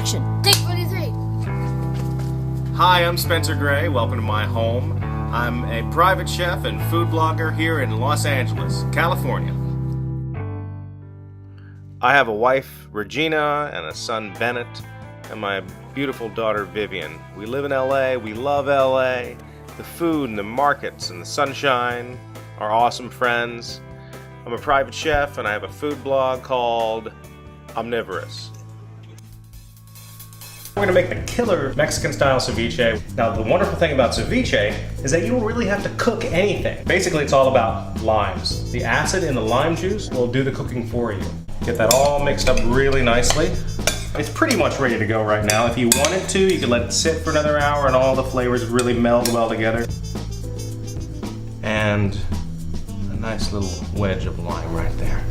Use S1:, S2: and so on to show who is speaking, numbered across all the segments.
S1: action.
S2: Take 23.
S3: Hi, I'm Spencer Gray. Welcome to my home. I'm a private chef and food blogger here in Los Angeles, California. I have a wife, Regina, and a son, Bennett, and my beautiful daughter, Vivian. We live in LA. We love LA. The food and the markets and the sunshine are awesome friends. I'm a private chef and I have a food blog called Omnivorous. We're going to make the killer Mexican-style ceviche. Now, the wonderful thing about ceviche is that you don't really have to cook anything. Basically, it's all about limes. The acid in the lime juice will do the cooking for you. Get that all mixed up really nicely. It's pretty much ready to go right now. If you wanted to, you could let it sit for another hour and all the flavors really meld well together. And a nice little wedge of lime right there.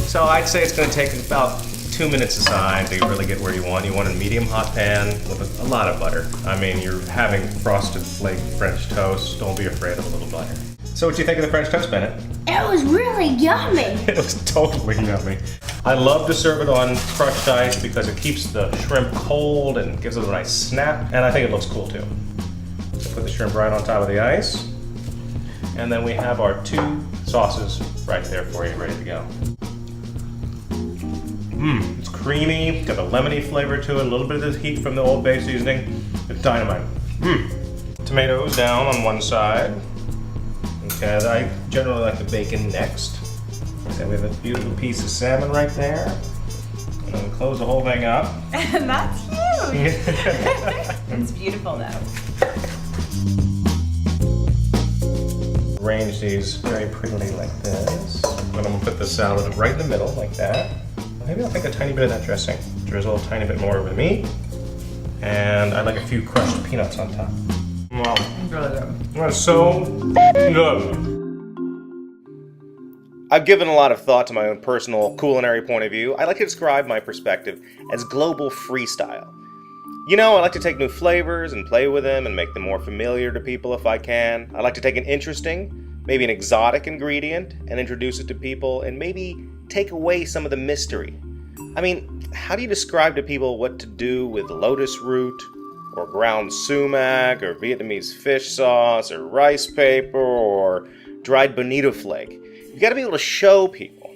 S3: So I'd say it's going to take about 2 minutes aside to really get where you want. You want a medium hot pan with a lot of butter. I mean, you're having frosted flake French toast. Don't be afraid of a little butter. So what do you think of the French toast, Bennett?
S2: It was really yummy.
S3: It was totally yummy. I love to serve it on crushed ice because it keeps the shrimp cold and gives it a nice snap. And I think it looks cool too. So put the shrimp right on top of the ice. And then we have our 2 sauces right there for you, ready to go. It's creamy, got a lemony flavor to it, a little bit of the heat from the Old Bay seasoning. It's dynamite. Tomatoes down on one side. Okay, I generally like the bacon next. Okay, we have a beautiful piece of salmon right there. And then close the whole thing up.
S4: And that's huge. It's beautiful though.
S3: Arrange these very prettily like this. Then I'm gonna put the salad right in the middle like that. Maybe I'll take a tiny bit of that dressing, drizzle a tiny bit more over the meat, and I'd like a few crushed peanuts on top. Wow, that's so good. I've given a lot of thought to my own personal culinary point of view. I like to describe my perspective as global freestyle. You know, I like to take new flavors and play with them and make them more familiar to people if I can. I like to take an interesting, maybe an exotic ingredient and introduce it to people and maybe take away some of the mystery. I mean, how do you describe to people what to do with lotus root, or ground sumac, or Vietnamese fish sauce, or rice paper, or dried bonito flake? You gotta be able to show people.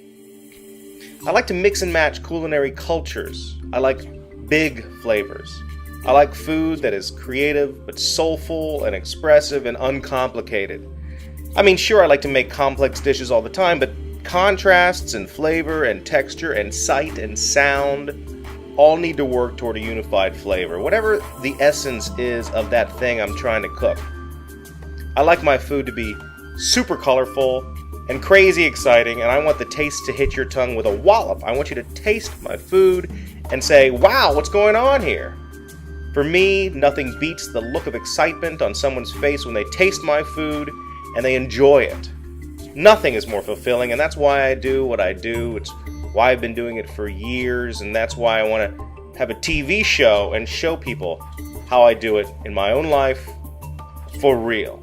S3: I like to mix and match culinary cultures. I like big flavors. I like food that is creative, but soulful and expressive and uncomplicated. I mean, sure, I like to make complex dishes all the time, but contrasts and flavor and texture and sight and sound all need to work toward a unified flavor, whatever the essence is of that thing I'm trying to cook. I like my food to be super colorful and crazy exciting, and I want the taste to hit your tongue with a wallop. I want you to taste my food and say, wow, what's going on here? For me, nothing beats the look of excitement on someone's face when they taste my food and they enjoy it. Nothing is more fulfilling, and that's why I do what I do. It's why I've been doing it for years, and that's why I want to have a TV show and show people how I do it in my own life for real.